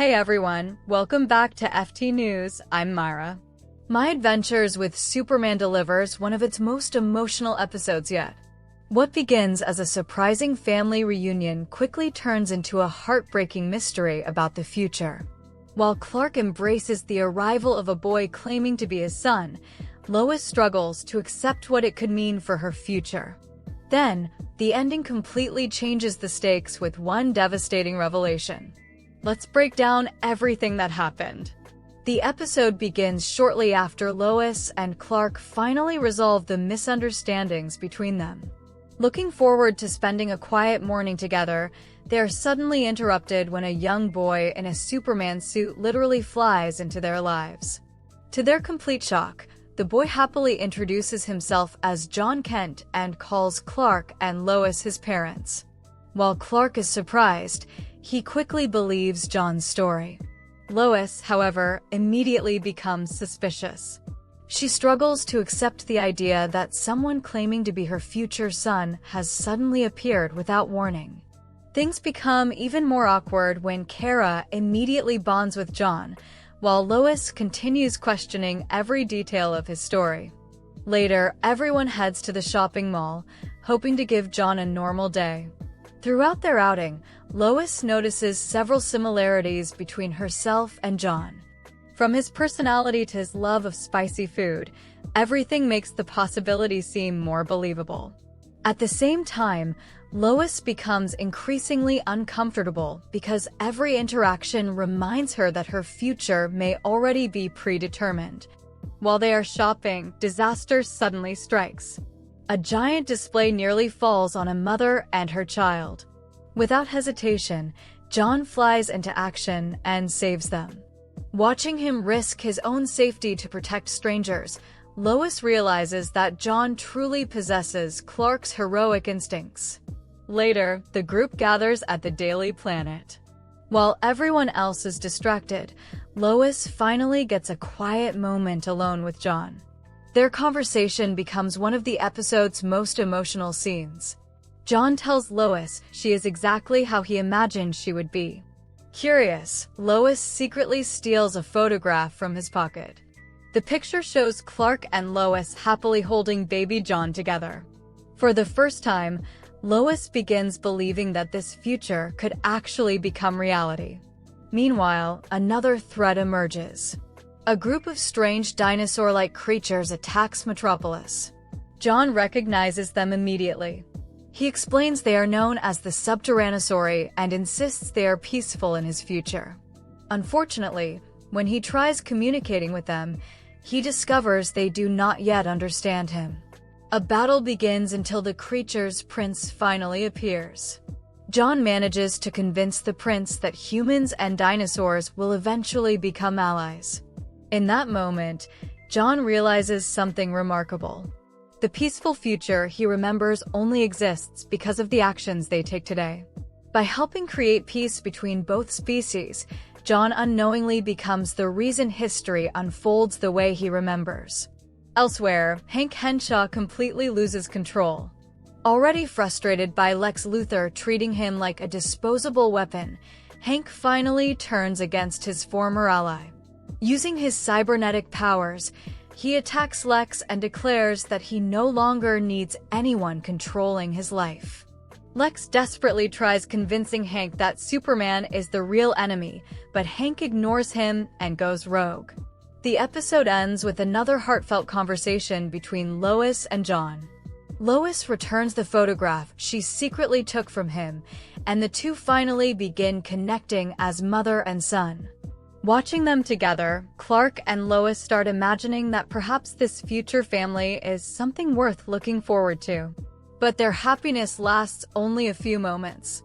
Hey everyone, welcome back to FT News. I'm Myra. My Adventures with Superman delivers one of its most emotional episodes yet. What begins as a surprising family reunion quickly turns into a heartbreaking mystery about the future. While Clark embraces the arrival of a boy claiming to be his son, Lois struggles to accept what it could mean for her future. Then, the ending completely changes the stakes with one devastating revelation. Let's break down everything that happened. The episode begins shortly after Lois and Clark finally resolve the misunderstandings between them. Looking forward to spending a quiet morning together, they are suddenly interrupted when a young boy in a Superman suit literally flies into their lives. To their complete shock, the boy happily introduces himself as Jon Kent and calls Clark and Lois his parents. While Clark is surprised, he quickly believes Jon's story. Lois, however, immediately becomes suspicious. She struggles to accept the idea that someone claiming to be her future son has suddenly appeared without warning. Things become even more awkward when Kara immediately bonds with Jon, while Lois continues questioning every detail of his story. Later, everyone heads to the shopping mall, hoping to give Jon a normal day. Throughout their outing, Lois notices several similarities between herself and Jon. From his personality to his love of spicy food, everything makes the possibility seem more believable. At the same time, Lois becomes increasingly uncomfortable because every interaction reminds her that her future may already be predetermined. While they are shopping, disaster suddenly strikes. A giant display nearly falls on a mother and her child. Without hesitation, Jon flies into action and saves them. Watching him risk his own safety to protect strangers, Lois realizes that Jon truly possesses Clark's heroic instincts. Later, the group gathers at the Daily Planet. While everyone else is distracted, Lois finally gets a quiet moment alone with Jon. Their conversation becomes one of the episode's most emotional scenes. Jon tells Lois she is exactly how he imagined she would be. Curious, Lois secretly steals a photograph from his pocket. The picture shows Clark and Lois happily holding baby Jon together. For the first time, Lois begins believing that this future could actually become reality. Meanwhile, another threat emerges. A group of strange dinosaur-like creatures attacks Metropolis. Jon recognizes them immediately. He explains they are known as the Subtyrannosauri and insists they are peaceful in his future. Unfortunately, when he tries communicating with them, he discovers they do not yet understand him. A battle begins until the creature's prince finally appears. Jon manages to convince the prince that humans and dinosaurs will eventually become allies. In that moment, Jon realizes something remarkable. The peaceful future he remembers only exists because of the actions they take today. By helping create peace between both species, Jon unknowingly becomes the reason history unfolds the way he remembers. Elsewhere, Hank Henshaw completely loses control. Already frustrated by Lex Luthor treating him like a disposable weapon, Hank finally turns against his former ally. Using his cybernetic powers, he attacks Lex and declares that he no longer needs anyone controlling his life. Lex desperately tries convincing Hank that Superman is the real enemy, but Hank ignores him and goes rogue. The episode ends with another heartfelt conversation between Lois and Jon. Lois returns the photograph she secretly took from him, and the two finally begin connecting as mother and son. Watching them together, Clark and Lois start imagining that perhaps this future family is something worth looking forward to. But their happiness lasts only a few moments.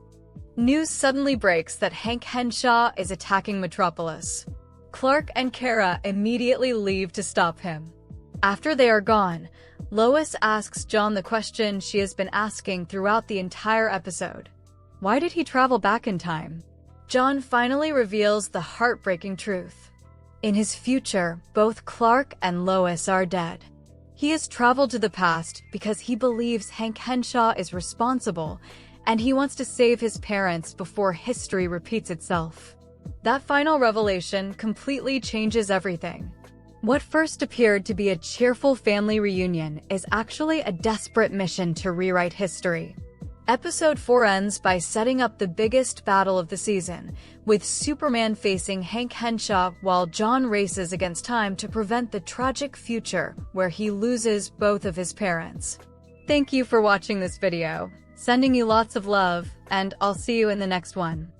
News suddenly breaks that Hank Henshaw is attacking Metropolis. Clark and Kara immediately leave to stop him. After they are gone, Lois asks Jon the question she has been asking throughout the entire episode. Why did he travel back in time? Jon finally reveals the heartbreaking truth. In his future, both Clark and Lois are dead. He has traveled to the past because he believes Hank Henshaw is responsible, and he wants to save his parents before history repeats itself. That final revelation completely changes everything. What first appeared to be a cheerful family reunion is actually a desperate mission to rewrite history. Episode 4 ends by setting up the biggest battle of the season, with Superman facing Hank Henshaw while Jon races against time to prevent the tragic future where he loses both of his parents. Thank you for watching this video. Sending you lots of love, and I'll see you in the next one.